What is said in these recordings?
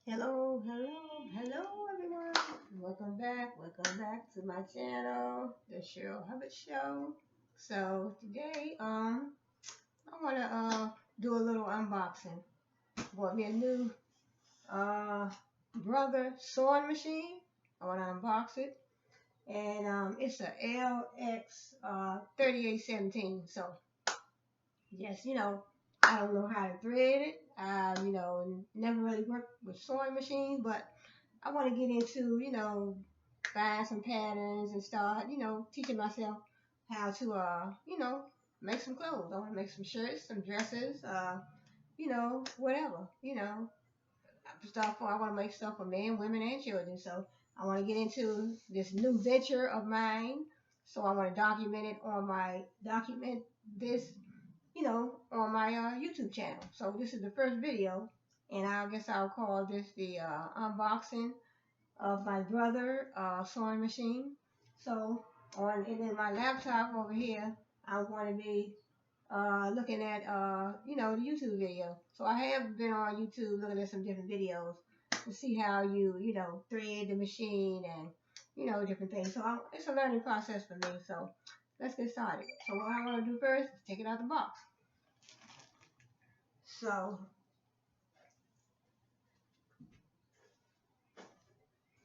Hello, hello, hello everyone. Welcome back to my channel, The Cheryl Hubbard Show. So today, I wanna do a little unboxing. Bought me a new uh brother sewing machine. I wanna unbox it. And it's a LX 3817. So yes, I don't know how to thread it. Never really worked with sewing machines, but I want to get into, find some patterns and start, teaching myself how to, make some clothes. I want to make some shirts, some dresses, whatever, stuff. I want to make stuff for men, women, and children. So I want to get into this new venture of mine. So I want to document this, on my YouTube channel. So this is the first video, and I guess I'll call this the unboxing of my brother sewing machine. So and then my laptop over here, I'm going to be looking at the YouTube video. So I have been on YouTube looking at some different videos to see how you thread the machine and different things. So it's a learning process for me. So let's get started. So what I want to do first is take it out the box. So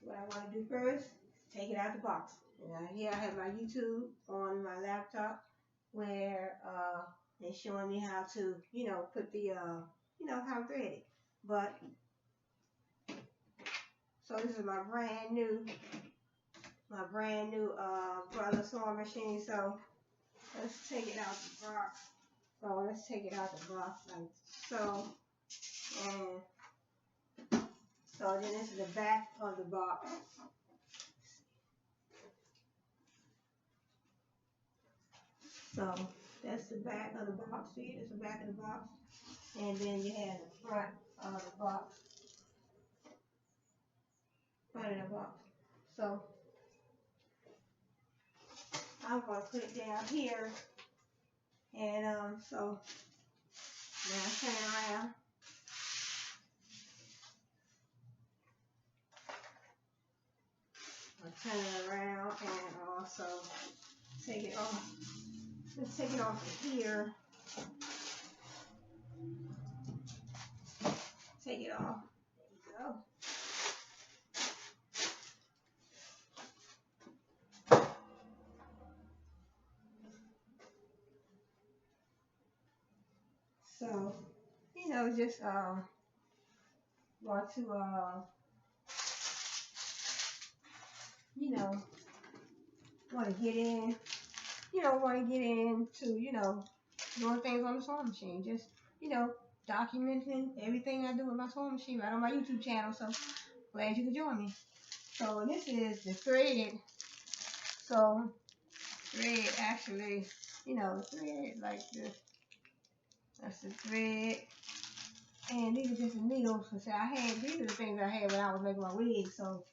what I want to do first is take it out the box. And here I have my YouTube on my laptop where they're showing me how to, put the, how to thread it. But, so this is my brand new brother sewing machine. So let's take it out the box. So let's take it out the box like so. And so then this is the back of the box. So that's the back of the box. See, that's the back of the box. And then you have the front of the box. Front of the box. So I'm gonna put it down here. And so now I turn it around. I'll turn it around and also take it off. Let's take it off of here. Take it off. There you go. So, just want to you know, want to get in, want to get into, doing things on the sewing machine. Just, documenting everything I do with my sewing machine right on my YouTube channel. So glad you could join me. So this is the threaded. So thread actually, thread like this. That's the thread. And these are just the needles. So these are the things I had when I was making my wig. So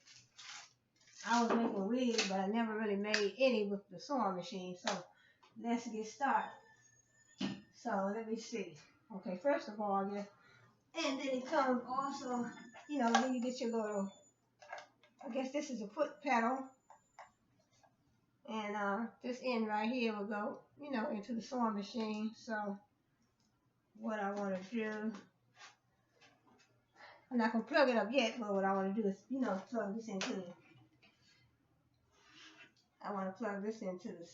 I was making wigs, but I never really made any with the sewing machine. So let's get started. So let me see. Okay, first of all, and then it comes also, then you get your little, I guess this is a foot pedal. And this end right here will go, into the sewing machine. So what I want to do, I'm not going to plug it up yet, but what I want to do is, plug this into it. I want to plug this into the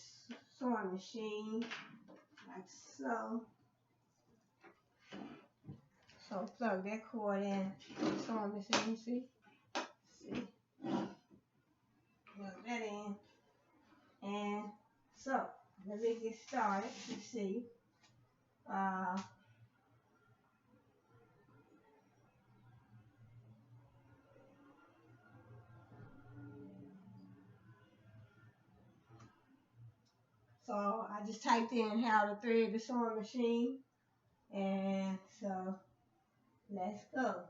sewing machine, like so. So plug that cord in to the sewing machine, see? Plug that in. And so, let me get started to see. So I just typed in how to thread the sewing machine. And so, let's go.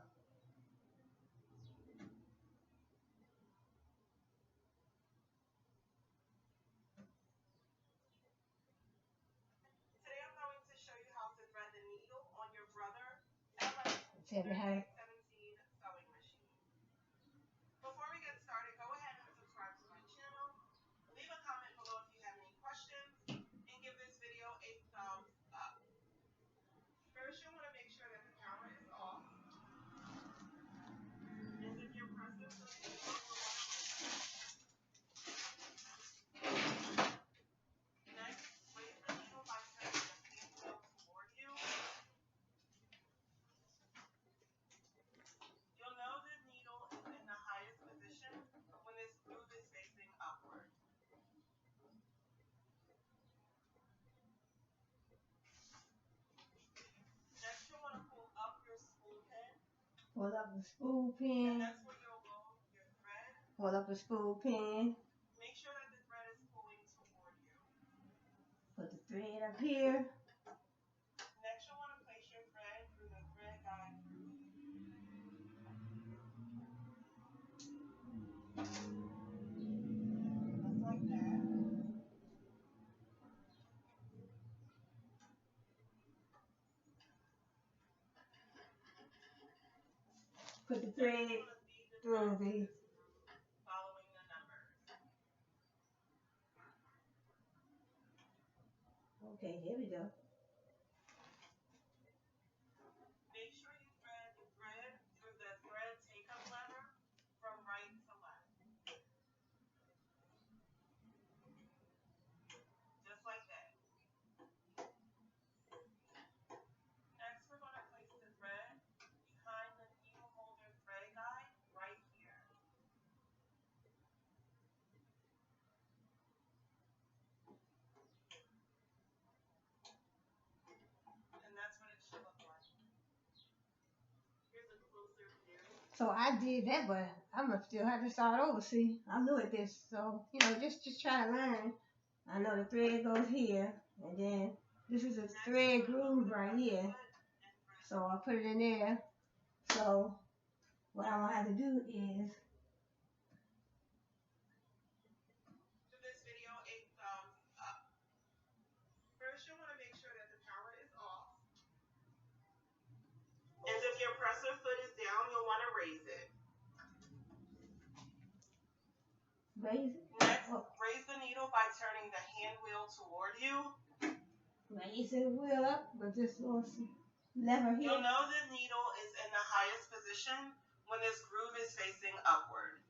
Today I'm going to show you how to thread the needle on your brother LX 17 sewing machine. Hold up the spool pin. Hold up the spool pin. Make sure that the thread is pulling toward you. Put the thread up here. Next, you'll want to place your thread through the thread guide groove. Just like that. Put the thread through the following the numbers. Okay, there we go. Make sure you thread the thread through the thread take-up lever from right to left. Just like that. Next, we're going to place the thread behind the needle holder thread guide right here. And that's what it should look like. Here's a closer view. So I did that, but I'm gonna still have to start over. See, I'm new at this, so just try to learn. I know the thread goes here, and then this is a thread groove right here. So I'll put it in there. So what I'm gonna have to do is give this video a thumbs up. First, you want to make sure that the power is off. And if your presser foot is down, you'll want to raise it. Raise it? Next, raise the needle by turning the hand wheel toward you. Raise the wheel up with this little lever here. You'll know the needle is in the highest position when this groove is facing upward.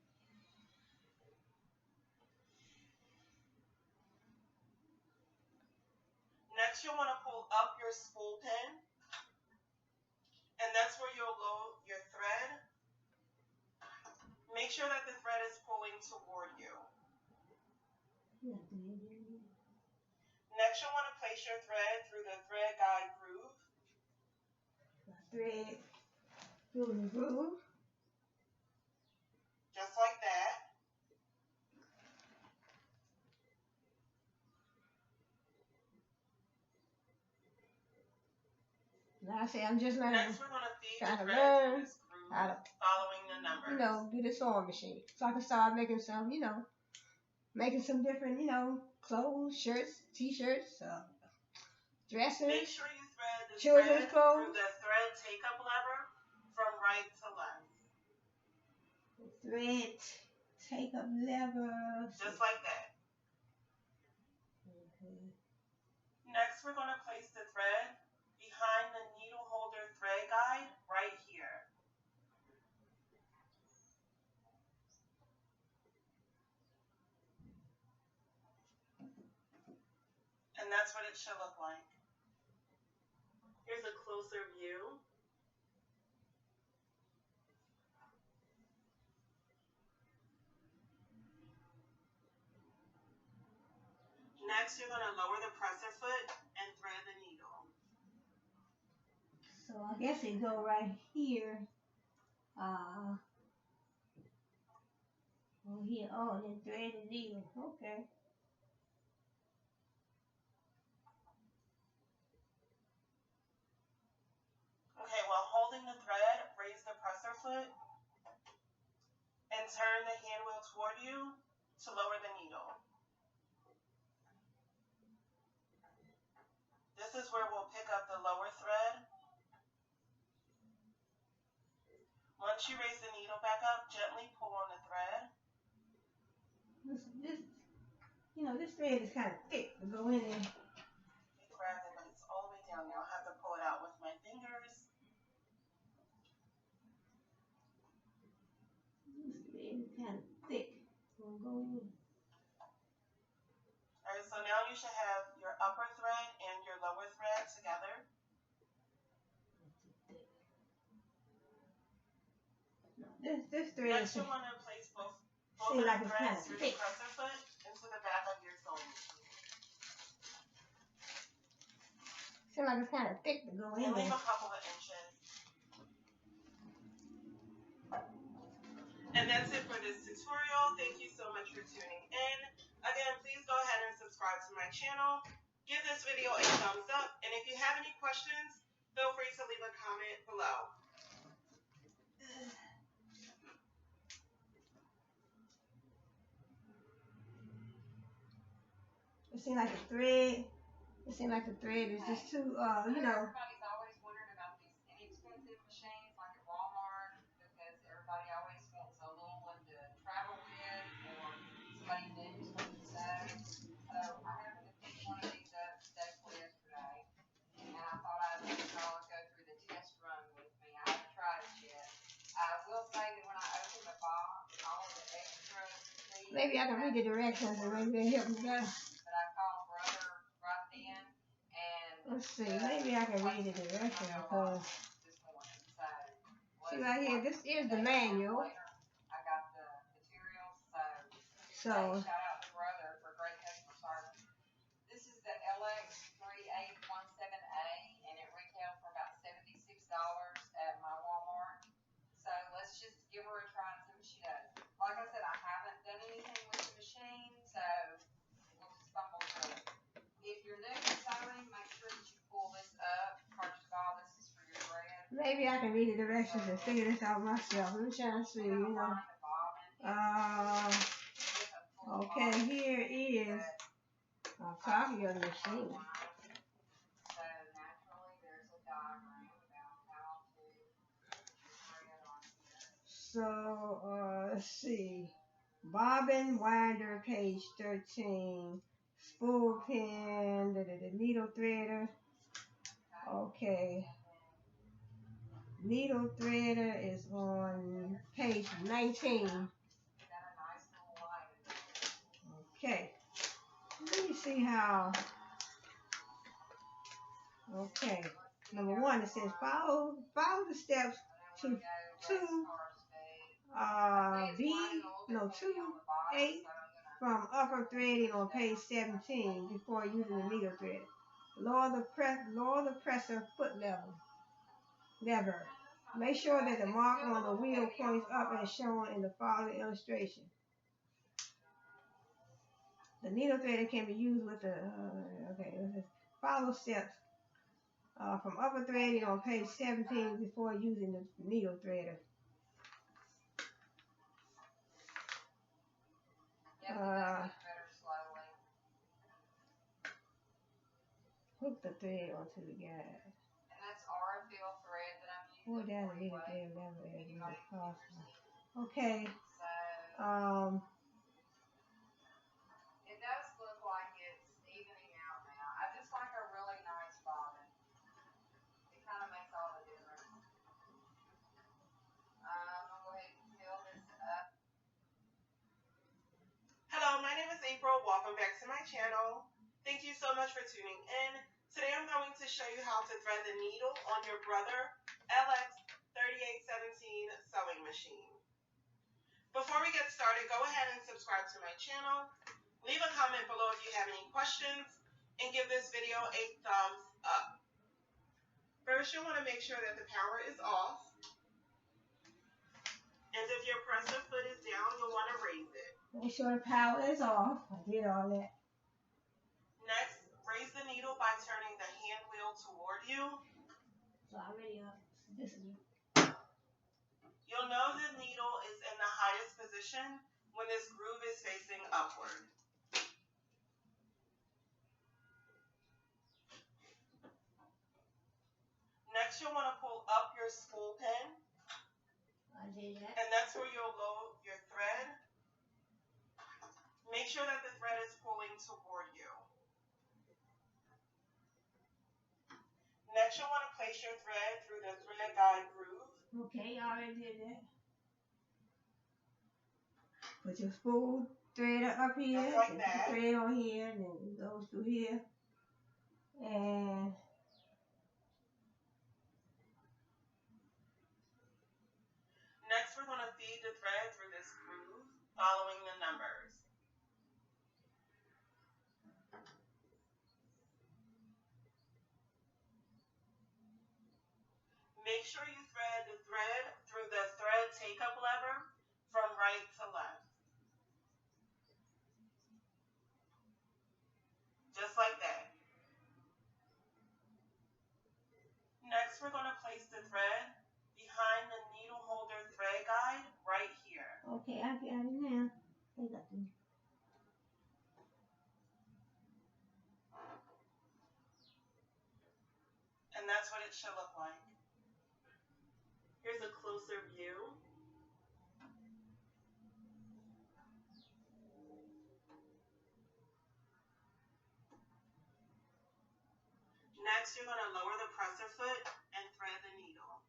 Next, you'll want to pull up your spool pin, and that's where you'll load your thread. Make sure that the thread is pulling toward you. Next, you'll want to place your thread through the thread guide groove. Thread through the groove. Just like that. Like I say, I'm just learning. Next, we're going to feed the thread through this groove, following the numbers. Do the sewing machine. So I can start making some, making some different, clothes, shirts, t-shirts, dresses. Make sure you thread the children's clothes through the thread take-up lever from right to left. The thread take-up lever. Just like that. Okay. Next, we're going to place the thread behind the needle holder thread guide right here. And that's what it should look like. Here's a closer view. Next, you're going to lower the presser foot and thread the needle. So I guess it go right here. Oh, here. Oh, and then thread the needle. Okay. Okay, while holding the thread, raise the presser foot and turn the hand wheel toward you to lower the needle. This is where we'll pick up the lower thread. Once you raise the needle back up, gently pull on the thread. This thread is kind of thick to go in there. You grab it, but it's all the way down there. I'll have to pull it out with my fingers. This thread kind of thick. Gonna go in. Alright, so now you should have your upper thread and your lower thread together. This thread. Next, you want to place both of the like threads through the presser foot into the back of your sewing machine. Seems like it's kind of thick to go in And there. leave a couple of inches. And that's it for this tutorial. Thank you so much for tuning in. Again, please go ahead and subscribe to my channel. Give this video a thumbs up. And if you have any questions, feel free to leave a comment below. It seems like the thread. It seems like the thread is just too, Everybody's always wondering about these inexpensive machines like at Walmart because everybody always wants a little one to travel with or somebody new something to sew. So I happened to pick one of these up Staples yesterday, and I thought I'd let y'all go through the test run with me. I haven't tried it yet. I will say that when I open the box, all of the extras. Maybe I can read the directions and maybe they'll help me out. But I called Brother right then, and let's see, maybe I can read the directions because see right here, this is the manual. I got the materials, so shout out to Brother for great customer service. This is the LX3817A, and it retailed for about $76 at my Walmart. So let's just give her a try and see what she does. Like I said, I haven't done anything with the machine, so we'll just stumble through it. If you're new to sewing, make sure that you pull this up. First of all, this is for your thread. maybe I can read the directions and figure this out myself. I'm trying to see, okay, here is a copy of the machine. So naturally, there's a diagram about how to put your thread on here. So, let's see. Bobbin winder, page 13. Spool pin, the needle threader. Okay. Needle threader is on page 19. Okay. Let me see how. Okay. Number 1, it says follow the steps to 2A from upper threading on page 17 before using the needle thread. Lower the presser foot lever. Make sure that the mark on the wheel points up as shown in the following illustration. The needle threader can be used with the follow steps from upper threading on page 17 before using the needle threader. Hook the thread onto the guide. And that's Aurifil thread that I'm using. Pull down the needle thread lever as much as possible. Okay. So, it does look like it's evening out now. I just like a really nice bobbin. It kind of makes all the difference. I'm going to go ahead and fill this up. Hello, my name is April. Welcome back to my channel. Thank you so much for tuning in. Today I'm going to show you how to thread the needle on your Brother LX3817 sewing machine. Before we get started, go ahead and subscribe to my channel. Leave a comment below if you have any questions, and give this video a thumbs up. First, you'll want to make sure that the power is off. And if your presser foot is down, you'll want to raise it. Make sure the power is off. I did all that. Next, raise the needle by turning the hand wheel toward you. So I already this is. You'll know the needle is in the highest position when this groove is facing upward. Next, you'll want to pull up your spool pin. I did that. And that's where you'll load your thread. Make sure that the thread is pulling toward you. Next, you'll want to place your thread through the thread guide groove. Okay, I already did that. Put your spool thread up here, Just like and put that. the thread on here, and then it goes through here. And Next, we're going to feed the thread through this groove, following the numbers. Make sure you thread the thread through the thread take-up lever from right to left. Just like that. Next, we're going to place the thread behind the needle holder thread guide right here. okay, I got it now. I got the And that's what it should look like. Here's a closer view. Next, you're going to lower the presser foot and thread the needle.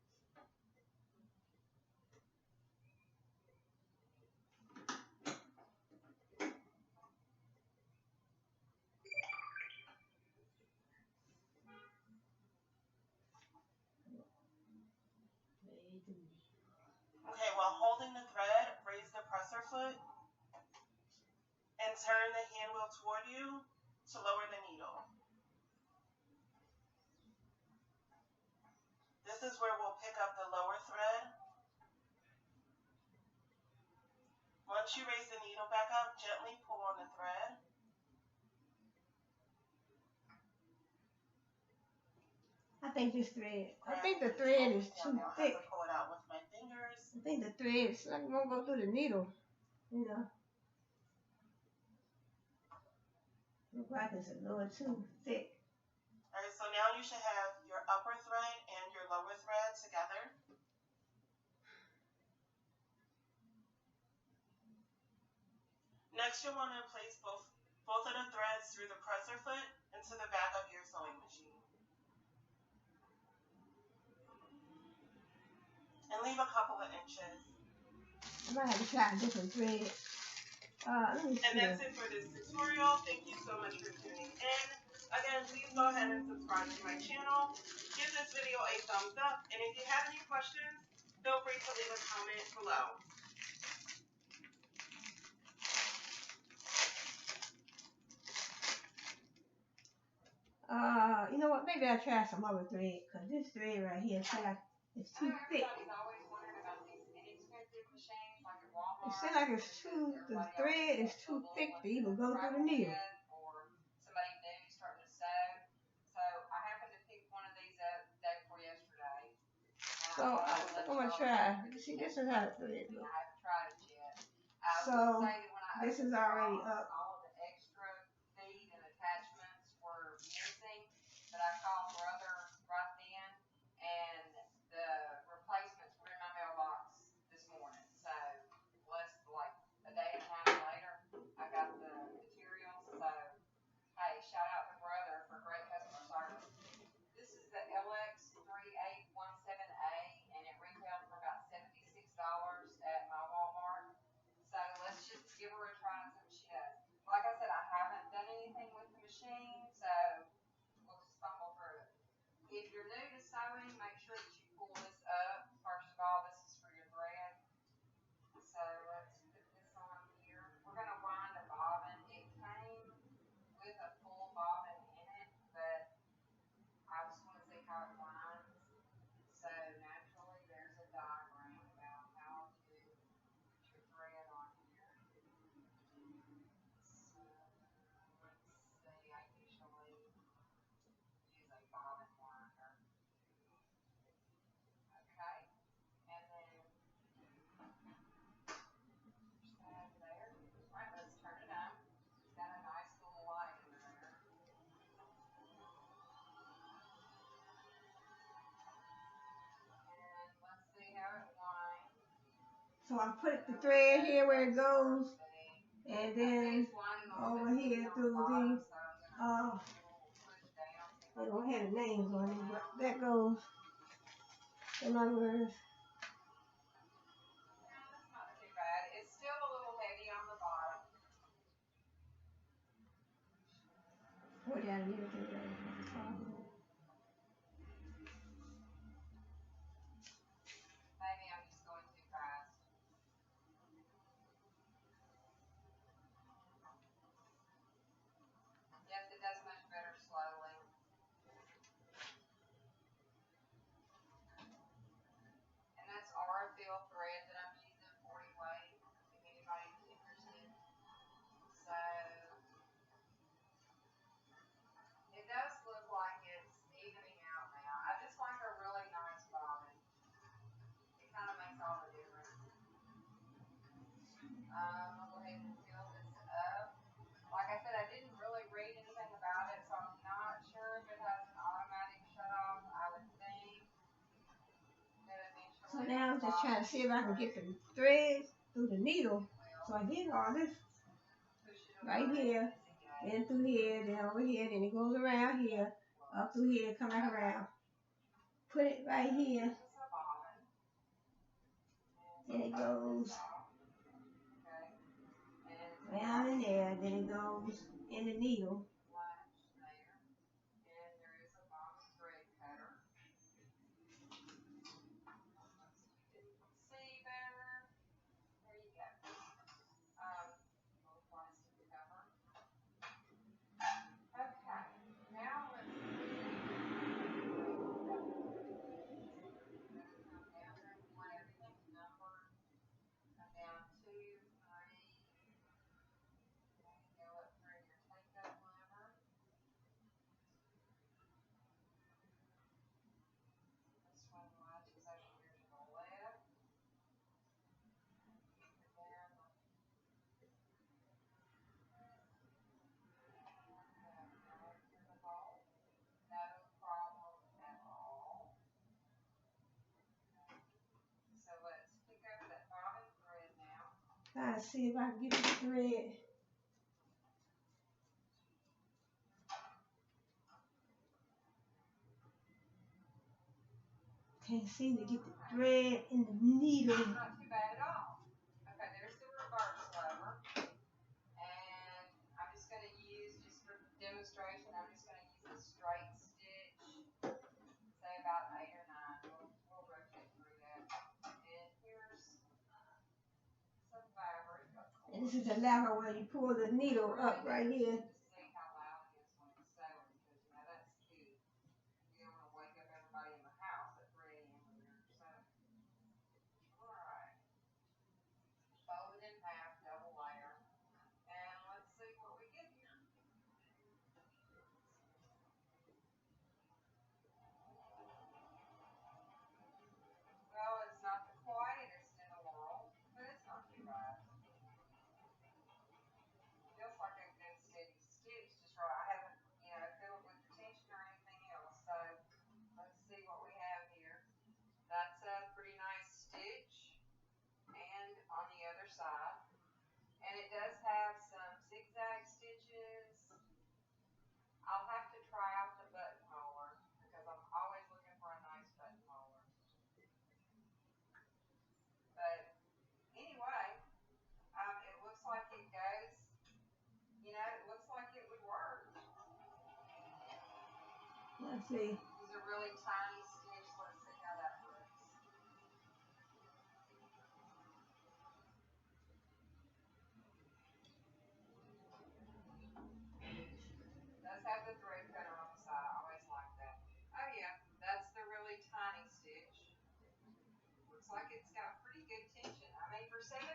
Okay, while holding the thread, raise the presser foot and turn the hand wheel toward you to lower the needle. This is where we'll pick up the lower thread. Once you raise the needle back up, gently pull on the thread. I think this thread. I think the thread is too thick. I pull it out with my fingers. I think the thread is like won't go through the needle. You know. Look like it's a little too thick. Alright, so now you should have your upper thread and your lower thread together. Next, you'll want to place both of the threads through the presser foot into the back of your sewing machine. And leave a couple of inches. I might have to try a different thread. Let me see. And that's it for this tutorial. Thank you so much for tuning in. Again, please go ahead and subscribe to my channel. Give this video a thumbs up. And if you have any questions, feel free to leave a comment below. You know what? Maybe I'll try some other thread, because this thread right here is too thick. Everybody's always wondering about these inexpensive machines like at Walmart. It seems like it's too, the thread is too thick to even go through the needle. Or somebody new starting to sew. So I happened to pick one of these up the day before yesterday. So I think I'm gonna try. See, this is how the thread I looks. haven't tried it yet. So, will say that when I this is opened the already box, up. all of the extra feet and attachments were missing, but I called Brother right then, and the replacements were in my mailbox this morning. So less like a day and a half later, I got the materials. So hey, shout out to Brother for great customer service. This is the LX3817A, and it retailed for about $76 at my Walmart. So let's just give her a try and see what she does. Like I said, I haven't done anything with the machine, so we'll just stumble through it. If you're new to sewing, make sure that you pull this up. First of all, this is for your thread. So let's put this on here. We're going to wind a bobbin. It came with a full bobbin in it, but I just want to see how it winds. So naturally, there's a diagram about how to put your thread on here. So let's see, I usually use a bobbin winder. Okay, and then there's that there. Alright, let's turn it on. It's got a nice little light in there. And let's see how it winds. So I put the thread here where it goes, and then over here through the, they don't have the names on it, but that goes, in other words. That's not too bad. It's still a little heavy put down a needle through there. It's fine. Maybe I'm just going too fast. Yes, it does much better slowly. And that's Aurifil thread that I'm using, 40 weight, if anybody's interested. So it does look like it's evening out now. I just like a really nice bobbin. It kind of makes all the difference. I'll go ahead and fill this up. Like I said, I didn't really read anything about it, so I'm not sure if it has an automatic shut off. I would think that eventually. So now I'm just trying to see if I can get the threads through the needle. So I get all this right here, then through here, then over here, then it goes around here, up through here, come back around. Put it right here. Then it goes around in there, then it goes in the needle. Trying to see if I can get the thread. Can't seem to get the thread in the needle. Not too bad at all. Okay, there's the reverse lever. And I'm just going to use, just for demonstration, I'm just going to use a straight stitch, say about 8 or 9. We'll rotate through that. And here's some fabric. And this is the lever where you pull the needle up right here. To see how loud it is when it's sewing, because you know that's key. You don't want to wake up everybody in the house at 3 a.m. when you're sewing. Alright. Fold it in half, double layer. And let's see what we get here. Well, it's not the quietest in the world, but it's not too bad. Feels like a good steady stitch, just right. I haven't, filled with the tension or anything else. So let's see what we have here. That's a pretty nice stitch. And on the other side. And it does have some zigzag stitches. I'll have to try out the buttonholer because I'm always looking for a nice buttonholer. But anyway, it looks like it goes, it looks like it would work. Let's see. These are really tiny stitch. Let's see how that looks. It does have the thread cutter on the side. I always like that. Oh yeah, that's the really tiny stitch. Looks like it's got pretty good tension. I mean, for $76,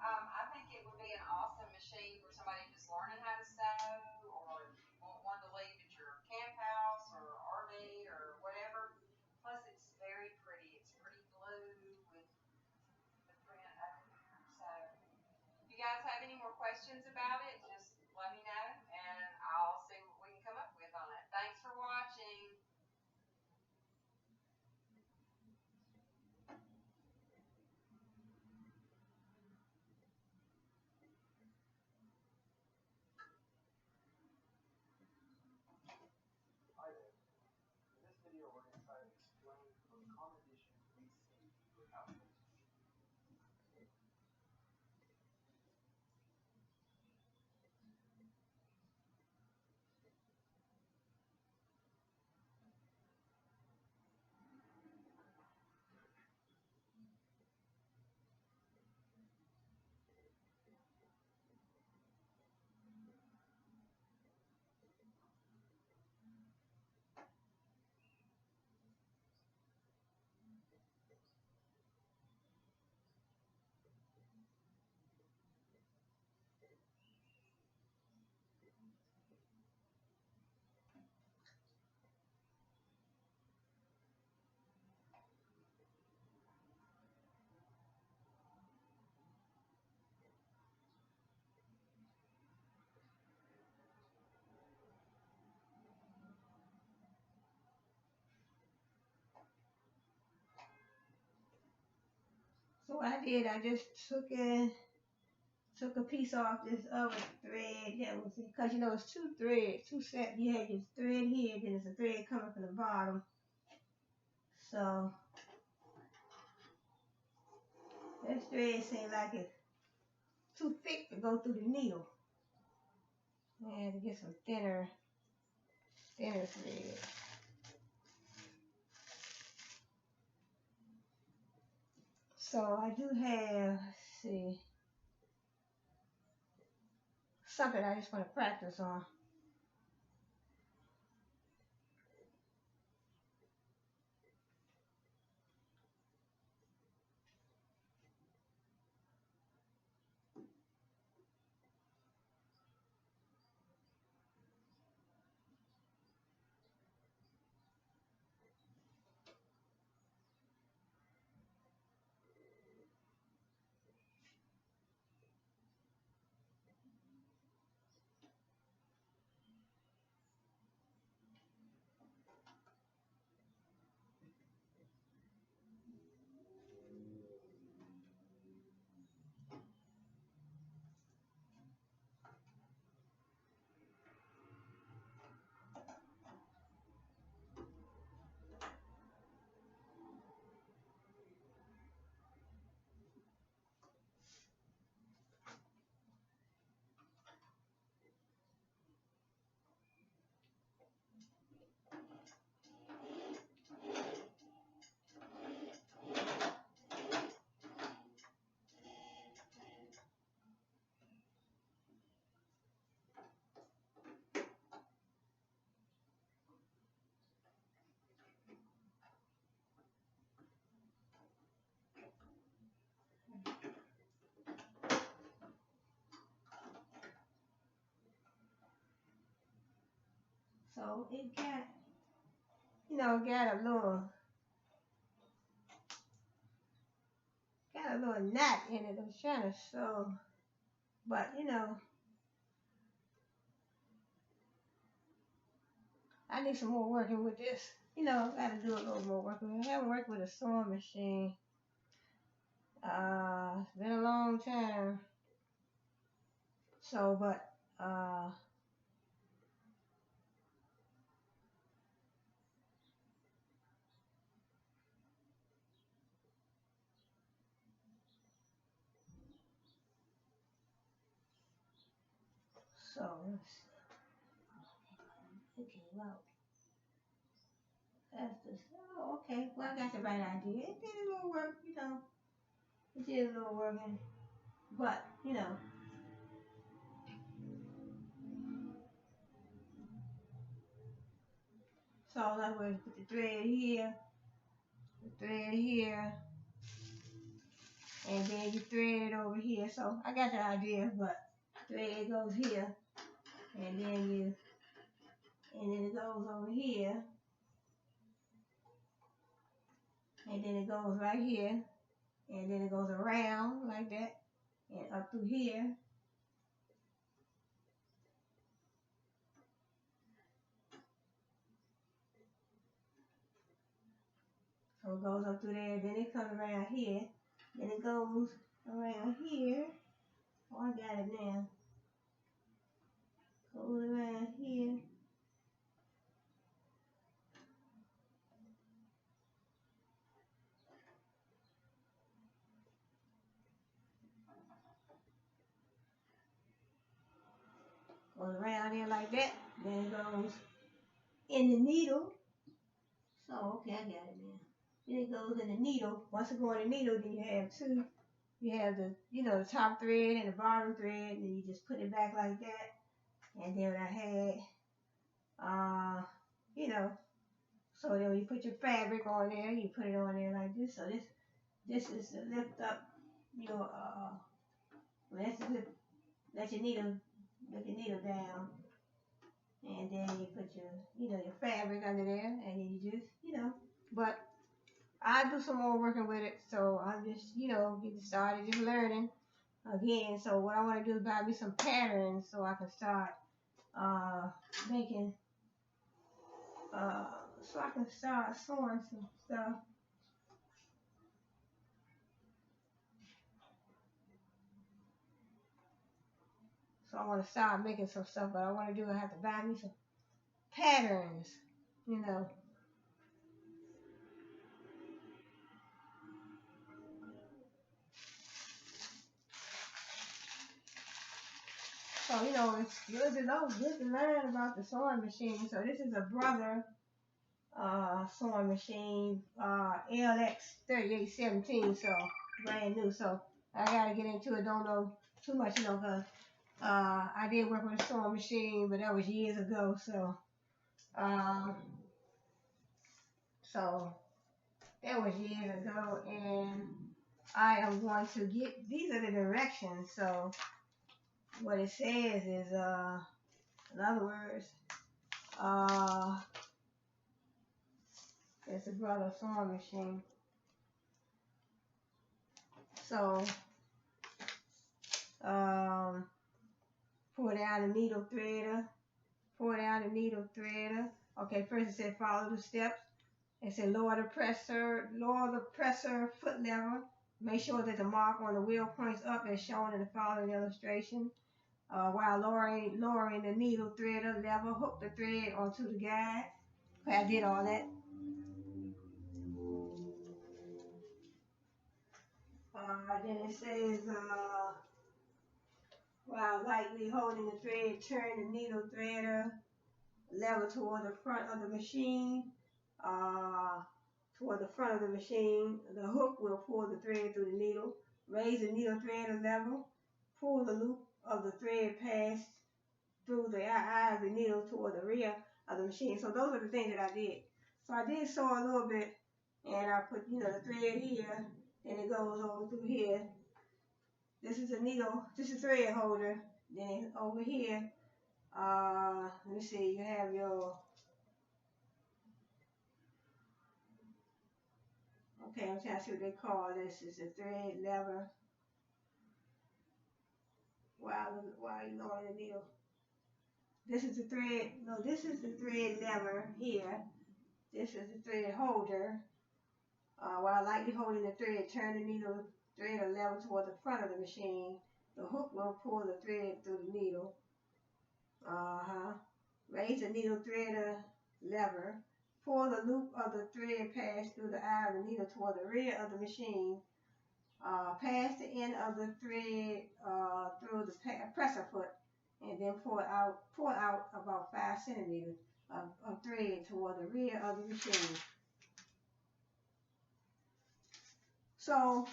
I think it would be an awesome machine for somebody just learning how to sew, or want one to leave at your camp house or RV or whatever. Plus, it's very pretty. It's pretty blue with the print over here. So, if you guys have any more questions about it, just let me know, and I'll see what we can come up with on it. Thanks for watching. Hi there. In this video, we're going to try to explain what common issues we see with households. So what I did, I just took a piece off this other thread that was, because you know it's two threads, two sets. You had your thread here, then there's a thread coming from the bottom. So this thread seemed like it's too thick to go through the needle. I had to get some thinner thread. So I do have, let's see, something I just want to practice on. So it got, got a little knot in it. I was trying to sew, but I need some more working with this. Gotta do a little more working. I haven't worked with a sewing machine. It's been a long time. So, but so let's see. Okay, well, that's the. Oh, okay. Well, I got the right idea. It did a little work, It did a little working, but So all I was put the thread here, and then you thread it over here. So I got the idea, but thread goes here, and then it goes over here, and then it goes right here, and then it goes around like that, and up through here. So it goes up through there, then it comes around here, then it goes around here. Oh, I got it now. Goes around here. Goes around there like that. Then it goes in the needle. So, okay, I got it now. Then it goes in the needle. Once it goes in the needle, then you have two. You have the top thread and the bottom thread, and then you just put it back like that. And then I had, so then when you put your fabric on there, you put it on there like this. So this is to lift up your, let your needle down. And then you put your fabric under there, and then you just, but I do some more working with it, so I'm just, getting started, just learning again. So what I want to do is buy me some patterns so I can start making, so I can start sewing some stuff. So I want to start making some stuff, but I want to do, I have to buy me some patterns, you know. So, you know, it's good to know, good to learn about the sewing machine. So this is a Brother sewing machine, LX 3817, so brand new. So I gotta get into it, don't know too much, you know, cause I did work with a sewing machine, but that was years ago. So that was years ago, and I am going to get, these are the directions. So what it says is, in other words, it's a Brother sewing machine. So, pull down the needle threader, pull down the needle threader. Okay, first it said follow the steps. It said lower the presser foot lever. Make sure that the mark on the wheel points up as shown in the following illustration. While lowering the needle threader lever, hook the thread onto the guide. Okay, I did all that. Then it says, while lightly holding the thread, turn the needle threader lever toward the front of the machine. Toward the front of the machine, the hook will pull the thread through the needle. Raise the needle threader lever. Pull the loop of the thread past through the eye of the needle toward the rear of the machine. So those are the things that I did. So I did sew a little bit, and I put, you know, the thread here, and it goes over through here. This is a needle, this is a thread holder. Then over here, let me see, you have your, okay, I'm trying to see what they call this. It's a thread lever. While you lowering the needle. This is the thread, no, this is the thread lever here. This is the thread holder. While lightly holding the thread, turn the needle thread or lever toward the front of the machine. The hook will pull the thread through the needle. Raise the needle threader lever. Pull the loop of the thread past through the eye of the needle toward the rear of the machine. Pass the end of the thread through the presser foot, and then pull out about 5 centimeters of thread toward the rear of the machine. So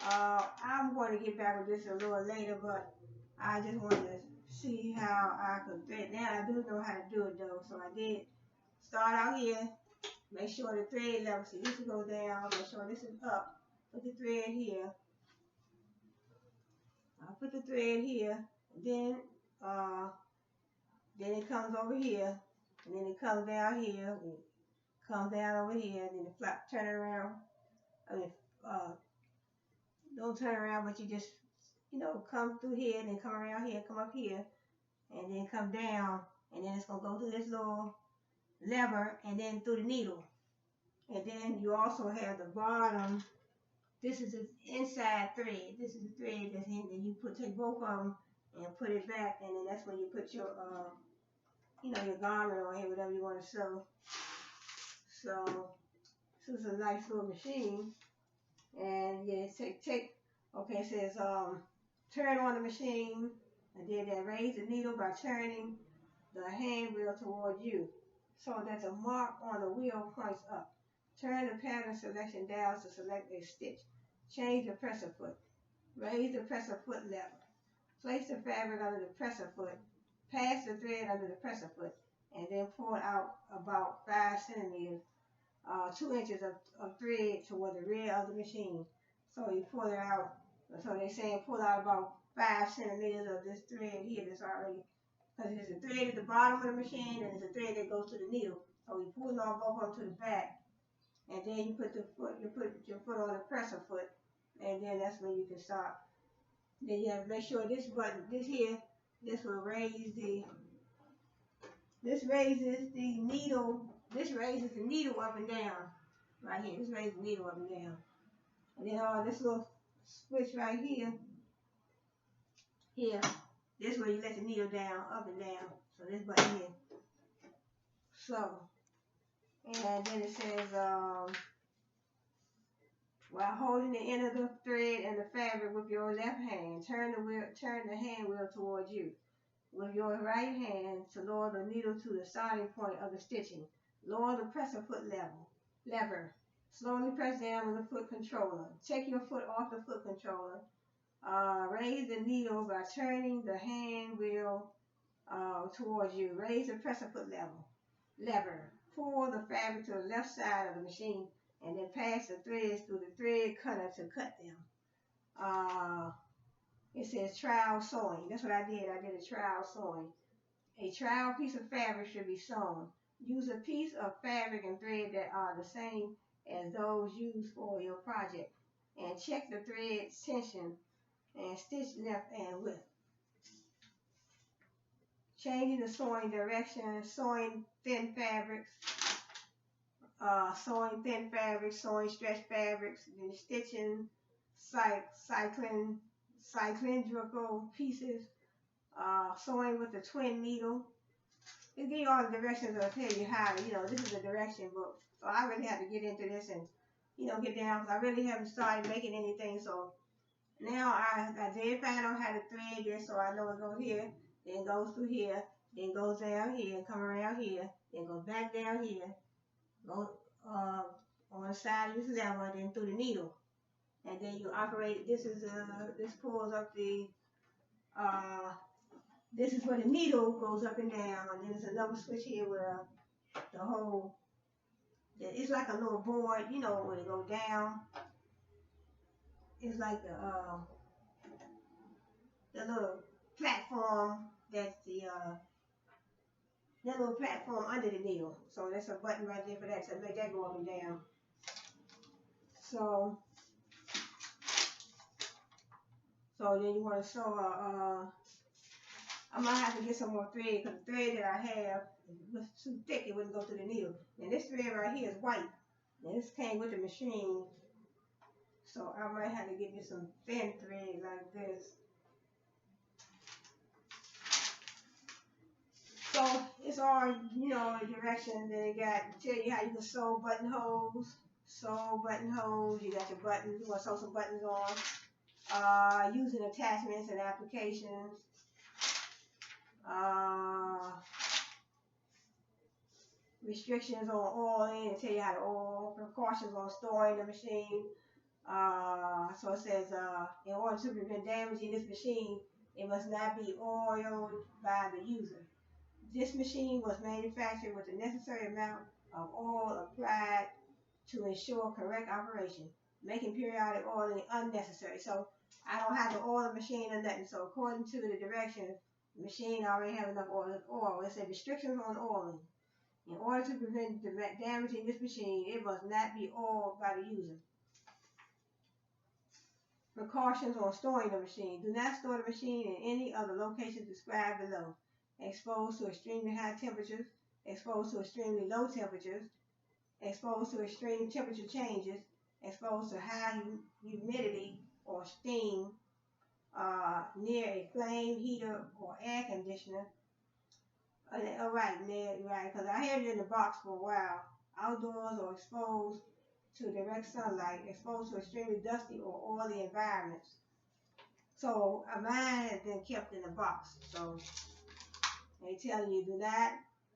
I'm going to get back with this a little later, but I just wanted to see how I could thread. Now I do know how to do it though, so I did start out here. Make sure the thread level, see this will go down, make sure this is up. Put the thread here. I'll put the thread here, and then it comes over here, and then it comes down here, and it comes down over here, and then the flap turn it around. I mean, don't turn around, but you just, you know, come through here, and then come around here, come up here, and then come down, and then it's gonna go through this little lever, and then through the needle. And then you also have the bottom. This is the inside thread. This is the thread that's in, and you take both of them and put it back, and then that's when you put your, you know, your garment on here, whatever you want to sew. So this is a nice little machine, and yeah, okay, it says turn on the machine, and then raise the needle by turning the hand wheel toward you, so that the mark on the wheel points up. Turn the pattern selection down to select a stitch. Change the presser foot. Raise the presser foot lever. Place the fabric under the presser foot. Pass the thread under the presser foot, and then pull out about 5 centimeters, 2 inches of thread toward the rear of the machine. So you pull it out. So they're saying pull out about 5 centimeters of this thread here that's already, because there's a thread at the bottom of the machine and there's a thread that goes to the needle. So you pull it on both of them to the back. And then you put your foot on the presser foot, and then that's when you can start. Then you have to make sure this button, this here, this will raise the, this raises the needle up and down, right here. This raises the needle up and down. And then this little switch right here, This way you let the needle down, up and down. So this button here. So, and then it says, while holding the end of the thread and the fabric with your left hand, turn the hand wheel towards you. With your right hand to lower the needle to the starting point of the stitching. Lower the presser foot lever. Slowly press down with the foot controller. Take your foot off the foot controller. Raise the needle by turning the hand wheel towards you. Raise the presser foot lever. Pull the fabric to the left side of the machine and then pass the threads through the thread cutter to cut them. It says trowel sewing. That's what I did. I did a trowel sewing. A trowel piece of fabric should be sewn. Use a piece of fabric and thread that are the same as those used for your project. And check the thread's tension and stitch length and width. Changing the sewing direction, sewing thin fabrics, sewing stretch fabrics, then stitching cylindrical pieces, sewing with the twin needle. It gives you all the directions that'll tell you how to, this is a direction book. So I really had to get into this and, get down, because I really haven't started making anything. So now I did find out how to thread this, so I know it goes here, then goes through here, then goes down here, and come around here, then goes back down here, go on the side of this lever, then through the needle. And then you operate, this pulls up the, this is where the needle goes up and down, and then there's another switch here where the whole, it's like a little board, when it goes down. It's like the little platform that's that little platform under the needle. So that's a button right there for that to make that go up and down. So then you want to sew I might have to get some more thread, because the thread that I have was too thick, it wouldn't go through the needle. And this thread right here is white. And this came with the machine. So I might have to get me some thin thread like this. So it's all, the directions. Then it tell you how you can sew buttonholes. You got your buttons. You want to sew some buttons on. Using attachments and applications. Restrictions on oiling, and tell you how to oil. Precautions on storing the machine. So it says, in order to prevent damage in this machine, it must not be oiled by the user. This machine was manufactured with the necessary amount of oil applied to ensure correct operation, making periodic oiling unnecessary. So I don't have to oil the machine or nothing. So according to the directions, the machine already has enough oil. It says restrictions on oiling. In order to prevent damage in this machine, it must not be oiled by the user. Precautions on storing the machine. Do not store the machine in any of the locations described below. Exposed to extremely high temperatures, exposed to extremely low temperatures, exposed to extreme temperature changes, exposed to high humidity or steam, near a flame, heater, or air conditioner. Right, because I had it in the box for a while. Outdoors or exposed to direct sunlight, exposed to extremely dusty or oily environments. So mine has been kept in the box. So they tell you do not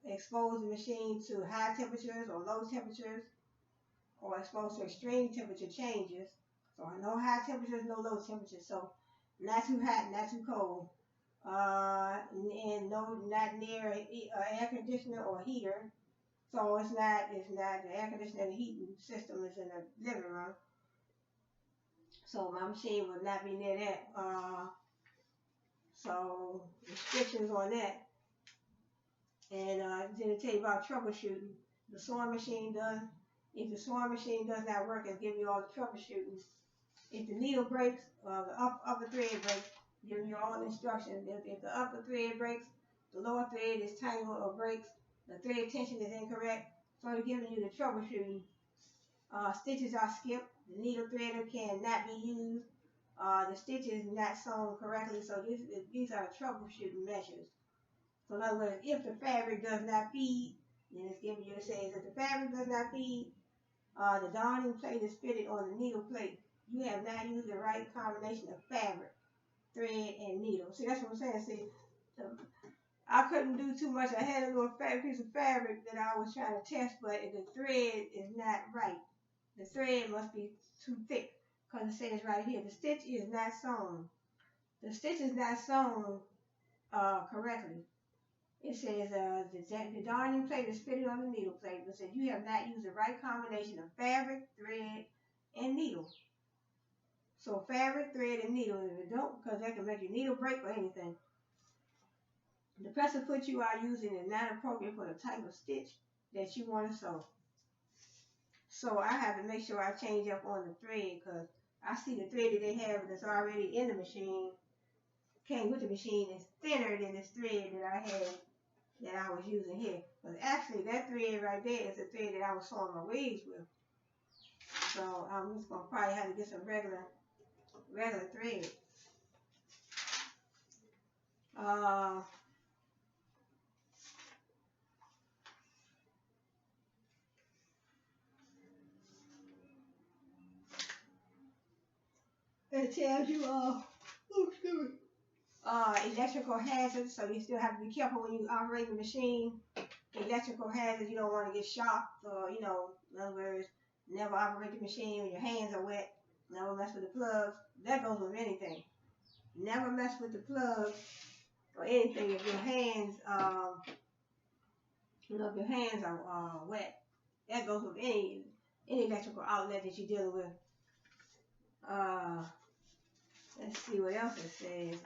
expose the machine to high temperatures or low temperatures, or expose to extreme temperature changes. So no high temperatures, no low temperatures. So not too hot, not too cold. And not near an air conditioner or heater. So it's not the air conditioner and the heating system is in the living room. So my machine would not be near that. So restrictions on that. And then it tell you about troubleshooting. The sewing machine does. If the sewing machine does not work, it's giving you all the troubleshooting. If the needle breaks, the upper thread breaks, giving you all the instructions. If the upper thread breaks, the lower thread is tangled or breaks, the thread tension is incorrect, so they're giving you the troubleshooting. Stitches are skipped. The needle threader cannot be used. the stitch is not sewn correctly. So these are troubleshooting measures. So in other words, if the fabric does not feed, then it's giving you, it says if the fabric does not feed, the darning plate is fitted on the needle plate. You have not used the right combination of fabric, thread, and needle. See, that's what I'm saying. See, I couldn't do too much. I had a little piece of fabric that I was trying to test, but the thread is not right. The thread must be too thick, because it says right here, the stitch is not sewn. The stitch is not sewn correctly. It says the darning plate is fitted on the needle plate, but says you have not used the right combination of fabric, thread, and needle. So fabric, thread, and needle. If it don't, because that can make your needle break or anything. The presser foot you are using is not appropriate for the type of stitch that you want to sew. So I have to make sure I change up on the thread, because I see the thread that they have that's already in the machine, came with the machine, is thinner than this thread that I had, that I was using here. But actually that thread right there is the thread that I was sewing my wigs with. So I'm just going to probably have to get some regular thread. It tells you, electrical hazards, so you still have to be careful when you operate the machine. Electrical hazards, you don't want to get shocked, or, in other words, never operate the machine when your hands are wet. Never mess with the plugs. That goes with anything. Never mess with the plugs or anything if your hands, if your hands are wet. That goes with any electrical outlet that you're dealing with. Let's see what else it says.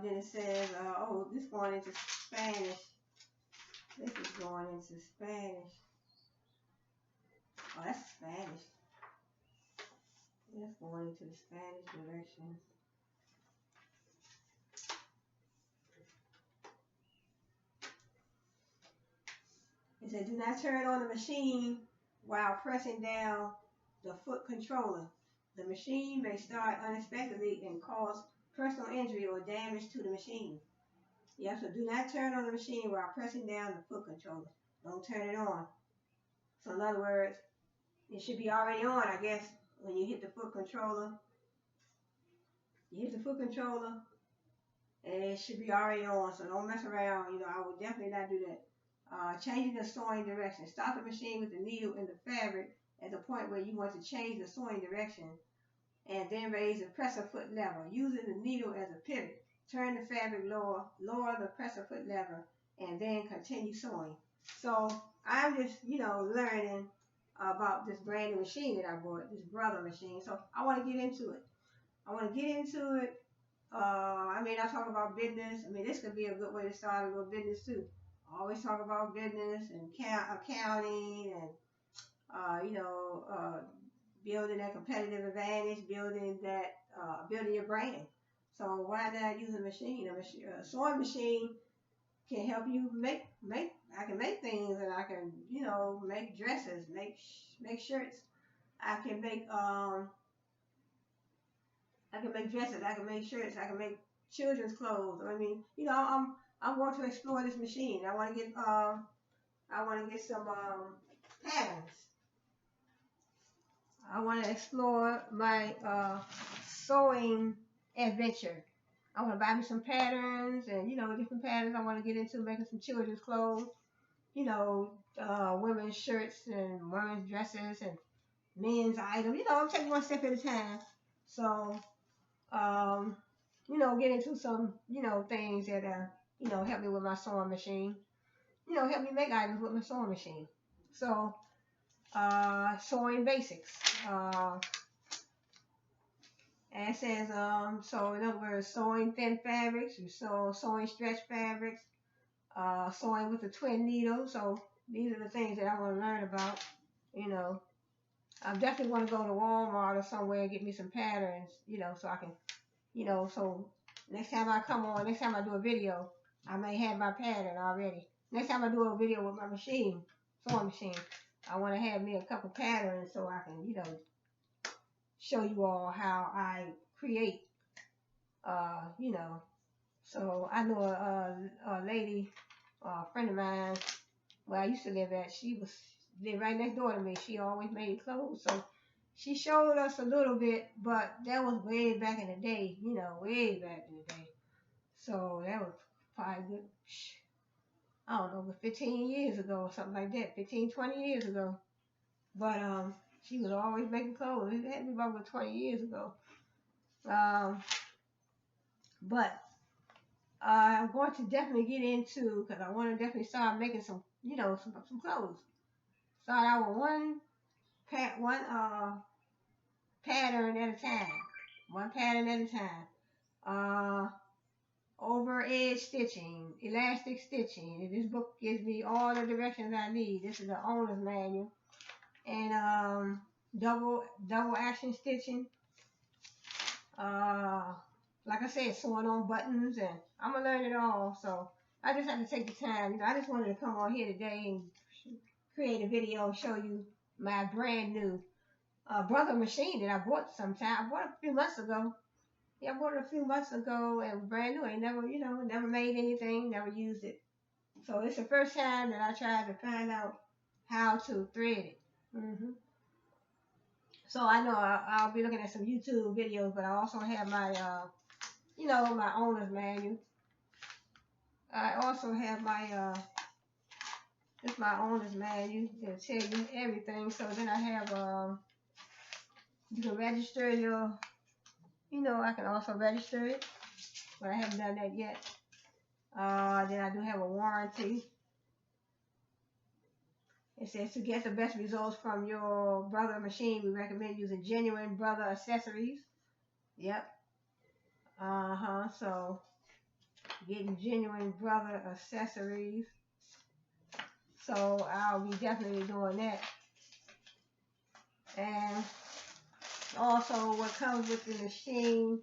Then it says, this going into Spanish. This is going into Spanish. Oh, that's Spanish. That's going into the Spanish direction. It said, do not turn on the machine while pressing down the foot controller. The machine may start unexpectedly and cause personal injury or damage to the machine. Yeah, so do not turn on the machine while pressing down the foot controller. Don't turn it on. So in other words, it should be already on, I guess, when you hit the foot controller. You hit the foot controller, and it should be already on, so don't mess around. I would definitely not do that. Changing the sewing direction. Stop the machine with the needle and the fabric at the point where you want to change the sewing direction, and then raise the presser foot lever. Using the needle as a pivot. Turn the fabric lower the presser foot lever, and then continue sewing. So I'm just, learning about this brand new machine that I bought, this Brother machine. So I want to get into it. I mean, I talk about business. I mean, this could be a good way to start a little business too. I always talk about business and accounting and, building that competitive advantage, building your brand. So why not use a machine? A sewing machine can help you I can make things, and I can, make dresses, make shirts. I can make dresses, I can make shirts, I can make children's clothes. I mean, I'm going to explore this machine. I want to get some patterns. I want to explore my sewing adventure. I want to buy me some patterns and, different patterns. I want to get into making some children's clothes, women's shirts and women's dresses and men's items. I'm taking one step at a time. So, get into some, things that, help me with my sewing machine. Help me make items with my sewing machine. So, sewing basics. And it says, so in other words, sewing thin fabrics, sewing stretch fabrics, sewing with a twin needle. So these are the things that I want to learn about. I definitely want to go to Walmart or somewhere and get me some patterns, so I can, so next time I do a video, I may have my pattern already. Next time I do a video with my sewing machine, I want to have me a couple patterns so I can, show you all how I create, you know. So I know a lady, a friend of mine, where I used to live at, she lived right next door to me. She always made clothes. So she showed us a little bit, but that was way back in the day, way back in the day. So that was probably good, I don't know, 15 years ago or something like that, 15, 20 years ago. But she was always making clothes. It had to be about 20 years ago. But I'm going to definitely get into, because I want to definitely start making some, some clothes. Start out with one pattern at a time. One pattern at a time. Over edge stitching, elastic stitching. This book gives me all the directions I need. This is the owner's manual. And double action stitching. Like I said, sewing on buttons, and I'm gonna learn it all. So I just have to take the time. I just wanted to come on here today and create a video and show you my brand new Brother machine that I bought sometime. I bought it a few months ago. Yeah, I bought it a few months ago and brand new. I never, never made anything, never used it. So it's the first time that I tried to find out how to thread it. So I know I'll be looking at some YouTube videos, but I also have my, my owner's manual. I also have my, this my owner's manual. It'll tell you everything. So then I have, you can register your, I can also register it, but I haven't done that yet. Then I do have a warranty. It says to get the best results from your Brother machine, we recommend using genuine Brother accessories. Yep. So getting genuine Brother accessories. So I'll be definitely doing that. And also what comes with the machine,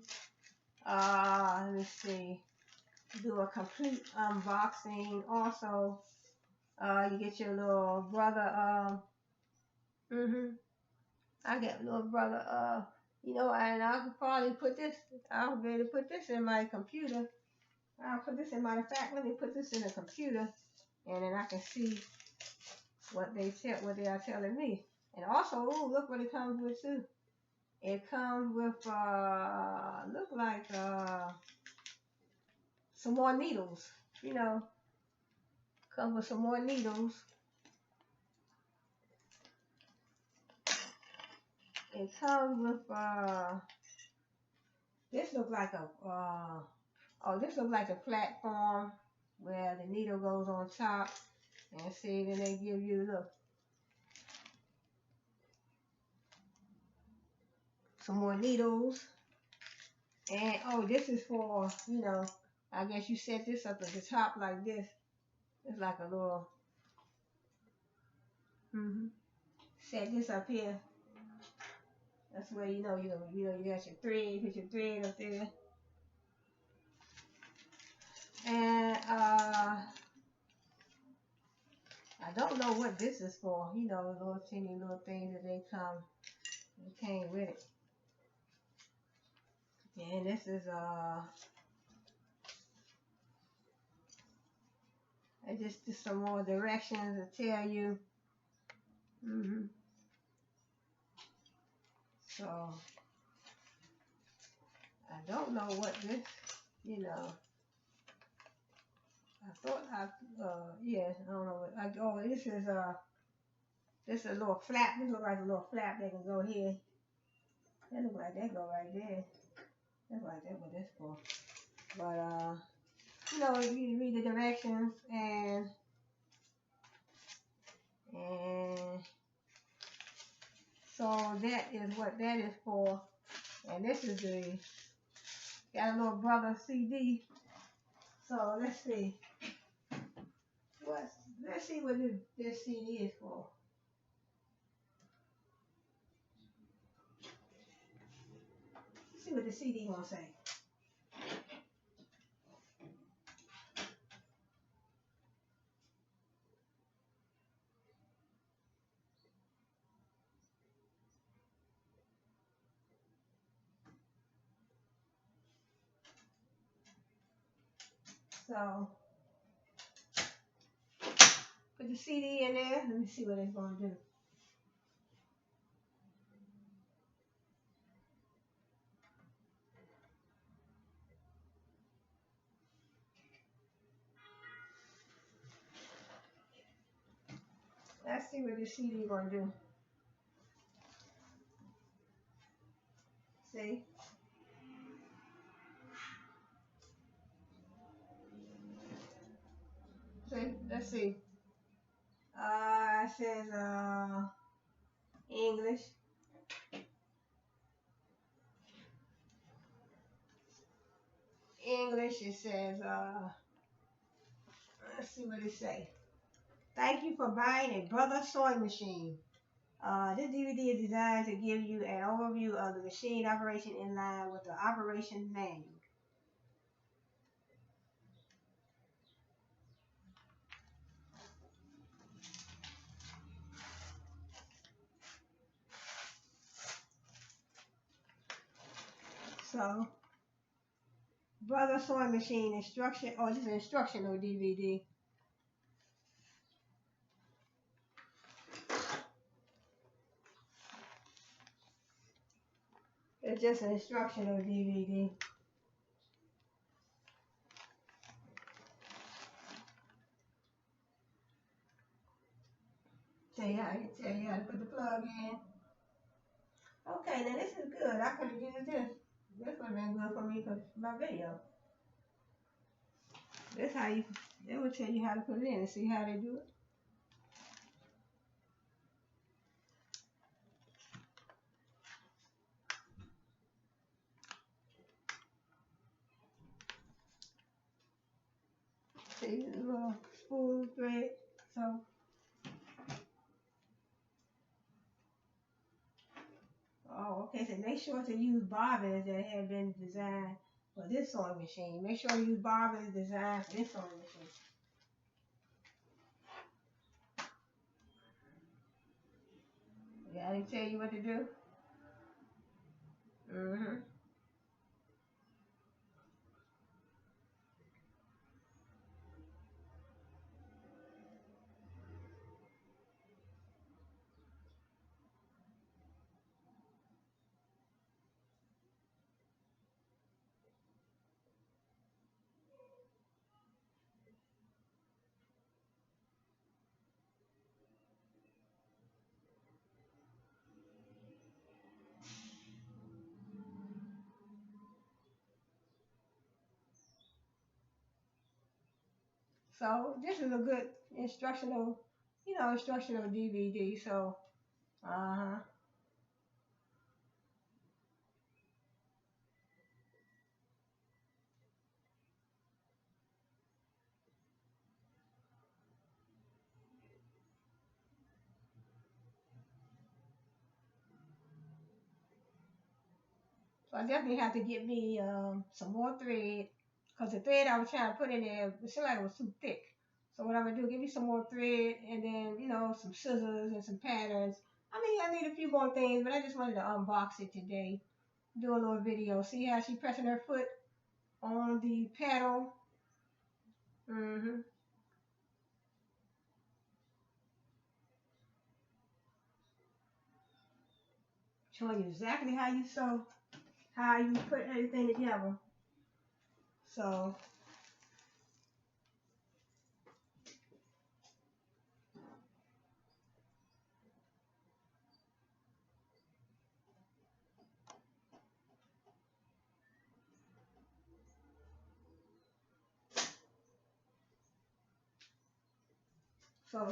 let's see, do a complete unboxing. Also, you get your little Brother, I get a little Brother, and I could probably I'll be able to put this in my computer. I'll put this in, matter of fact, let me put this in a computer, and then I can see what they are telling me. And also, ooh, look what it comes with too. It comes with, look like, some more needles, comes with some more needles. It comes with, this looks like this looks like a platform where the needle goes on top. And see, then they give you, look, some more needles. And, this is for, I guess you set this up at the top like this. It's like a little, set this up here. That's where, you got your thread, put your thread up there. And, I don't know what this is for, the little teeny little things that they came with it. And this is, just some more directions to tell you. So, I don't know what this, I thought I don't know what, this is a little flap. This looks like a little flap that can go here. That looks like that go right there. That's like that what that's for. But, you read the directions and so that is what that is for. And this is got a little Brother CD. So let's see. Let's see what this CD is for. Let's see what the CD gonna say. So put the CD in there. Let me see what it's gonna do. Let's see what the CD gonna do. See? See? Let's see. It says English. English. It says let's see what it say. Thank you for buying a Brother Sewing Machine. This DVD is designed to give you an overview of the machine operation in line with the operation manual. So, Brother Sewing Machine instruction, this is an instructional DVD. It's just an instructional DVD. Tell you how to put the plug in. Okay, now this is good. I could have used this. This would have been good for me for my video. This how you, it will tell you how to put it in and see how they do it. See, the little spool thread. So, okay, so make sure to use bobbins that have been designed for this sewing machine. Make sure you use bobbins designed for this sewing machine. Yeah, I didn't tell you what to do. So this is a good instructional, instructional DVD. So, So I definitely have to get me some more thread, because the thread I was trying to put in there, it seemed like it was too thick. So what I'm gonna do, get me some more thread, and then some scissors and some patterns. I need a few more things, but I just wanted to unbox it today, do a little video. See how she pressing her foot on the pedal. Showing you exactly how you sew, how you put everything together. So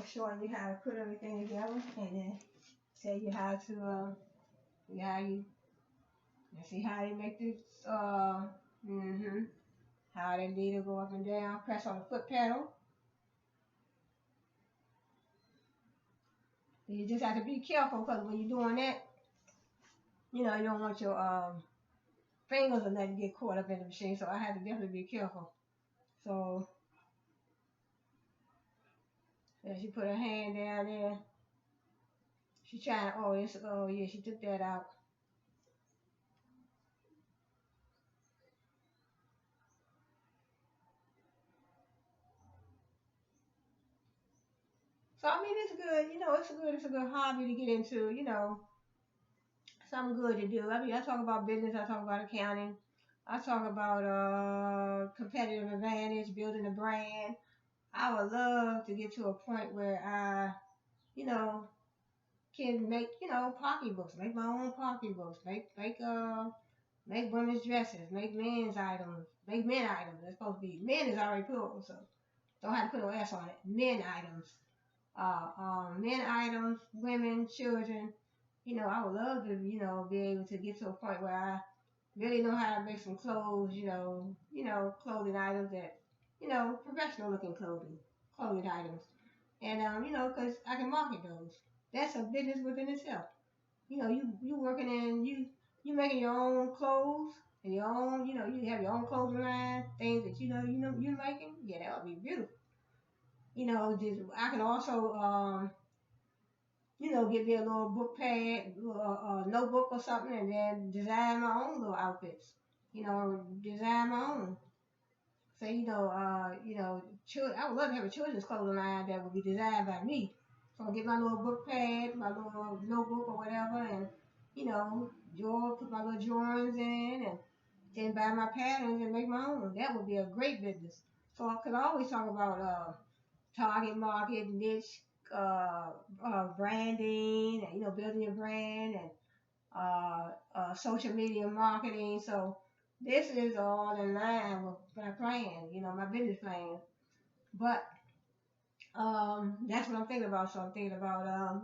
showing you how to put everything together, and then tell you how to see how they make this how the needle go up and down. Press on the foot pedal. You just have to be careful, because when you're doing that, you don't want your fingers or nothing to get caught up in the machine. So I have to definitely be careful. So she put her hand down there. She's trying to, she took that out. So I mean, it's good. It's a good hobby to get into. Something good to do. I mean, I talk about business. I talk about accounting. I talk about competitive advantage, building a brand. I would love to get to a point where I, you know, can make, pocketbooks, make my own pocketbooks, make women's dresses, make men's items, make men items. It's supposed to be men is already plural, so don't have to put no S on it. Men items, men items, women, children. I would love to, be able to get to a point where I really know how to make some clothes, clothing items that, professional looking clothing items. And, because I can market those. That's a business within itself. You working in, you making your own clothes and your own, you have your own clothing line, things that, you're making. Yeah, that would be beautiful. I can also, get me a little book pad, notebook or something, and then design my own little outfits. Design my own. So, I would love to have a children's clothing line that would be designed by me. So I'll get my little book pad, my little notebook or whatever, and, put my little drawings in, and then buy my patterns and make my own. That would be a great business. So I could always talk about target market, niche, branding, and, building your brand, and social media marketing. So this is all in line with my plan, my business plan. But that's what I'm thinking about. So I'm thinking about,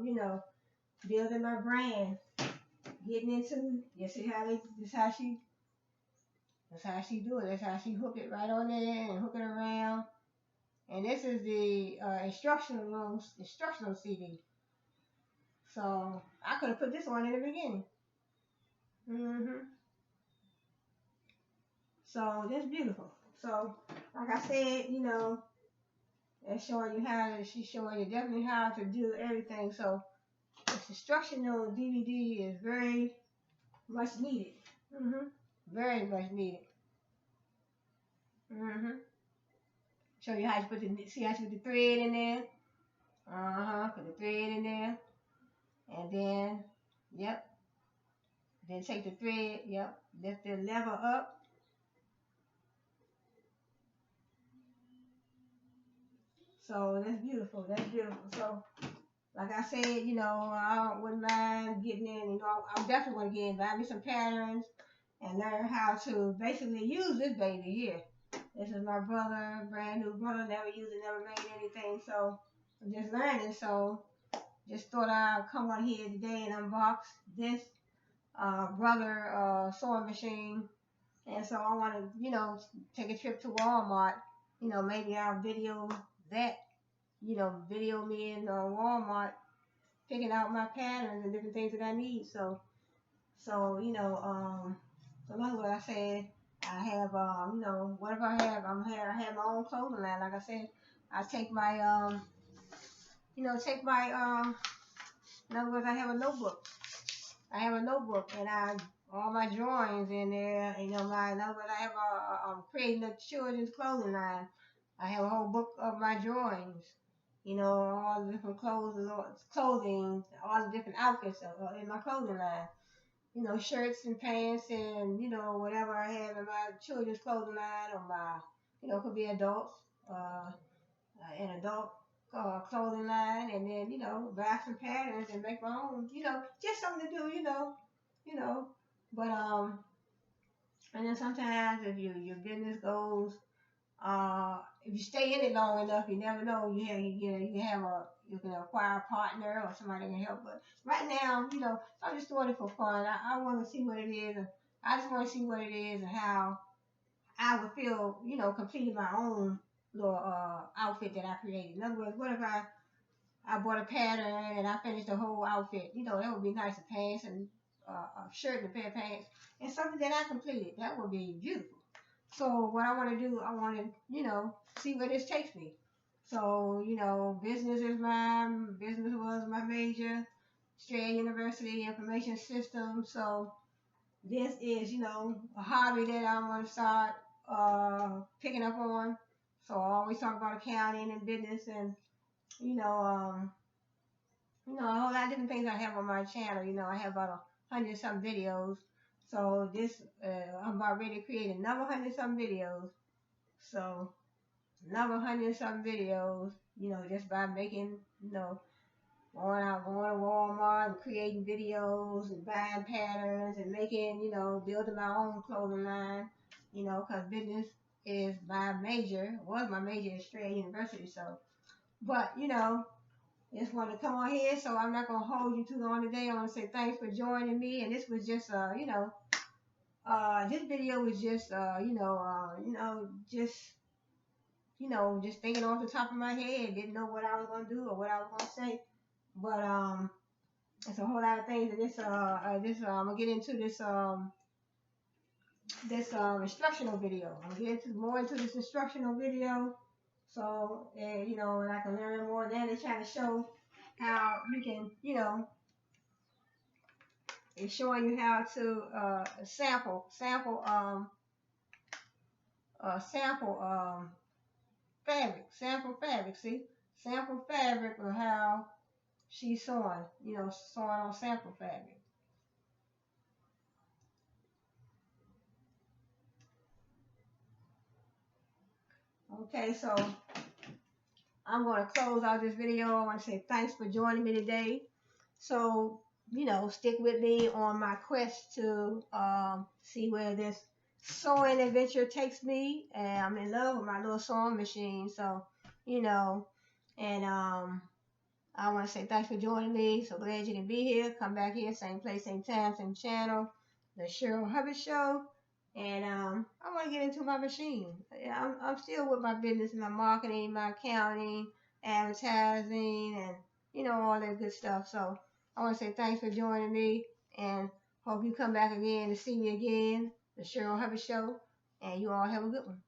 building my brand, getting into. You see how that's how she do it. That's how she hook it right on there and hook it around. And this is the instructional CD. So I could have put this one in the beginning. So that's beautiful. So like I said, that's showing you she's showing you definitely how to do everything. So this instructional DVD is very much needed. Very much needed. Show you how you put the thread in there. Put the thread in there. And then, yep. Then take the thread, yep. Lift the lever up. So that's beautiful. That's beautiful. So, like I said, I wouldn't mind getting in. I definitely want to get in, buy me some patterns and learn how to basically use this baby here. This is my brother, brand new brother, never used it, never made anything. So I'm just learning. So just thought I'd come on here today and unbox this brother sewing machine. And so I want to, take a trip to Walmart. Maybe I'll video that, video me in Walmart picking out my patterns and different things that I need. So like what I said, I have, whatever I have, I have my own clothing line. Like I said, I take my, in other words, I have a notebook. And all my drawings in there, in other words, I have I'm creating a children's clothing line. I have a whole book of my drawings, all the different clothing, all the different outfits in my clothing line. Shirts and pants and, whatever I have in my children's clothing line or my, could be adults, an adult clothing line, and then, buy some patterns and make my own, just something to do, you know. But, and then sometimes if your business goes, if you stay in it long enough, you never know. You can acquire a partner or somebody that can help. But right now, I'm just doing it for fun. I want to see what it is. And I just want to see what it is and how I would feel, completing my own little outfit that I created. In other words, what if I bought a pattern and I finished the whole outfit? That would be nice. A pants and a shirt and a pair of pants and something that I completed. That would be beautiful. So what I want to do, I want to, see where this takes me. So, business was my major, Strayer University Information Systems. So this is, a hobby that I want to start picking up on. So I always talk about accounting and business and you know, a whole lot of different things I have on my channel. I have about 100 some videos. So this, I'm about ready to create another 100 some videos. So another 100 some videos, just by making, going out, going to Walmart and creating videos and buying patterns and making, building my own clothing line, because business is my major, was my major at Strayer University. So, but, just want to come on here, so I'm not going to hold you too long today. I want to say thanks for joining me. And this was just, this video was just, just thinking off the top of my head. Didn't know what I was going to do or what I was going to say. But, it's a whole lot of things. And this, I'm going to get into this, instructional video. I'm going to get more into this instructional video. So, and I can learn more. Then it's trying to show how you can, it's showing you how to sample fabric. See, sample fabric of how she's sewing. Sewing on sample fabric. Okay, so I'm going to close out this video. I want to say thanks for joining me today. So, stick with me on my quest to see where this sewing adventure takes me. And I'm in love with my little sewing machine. So, and I want to say thanks for joining me. So glad you can be here. Come back here, same place, same time, same channel. The Cheryl Hubbard Show. And I want to get into my machine. I'm still with my business, my marketing, my accounting, advertising, and all that good stuff. So I want to say thanks for joining me, and hope you come back again to see me again. The Cheryl Hubbard Show. And you all have a good one.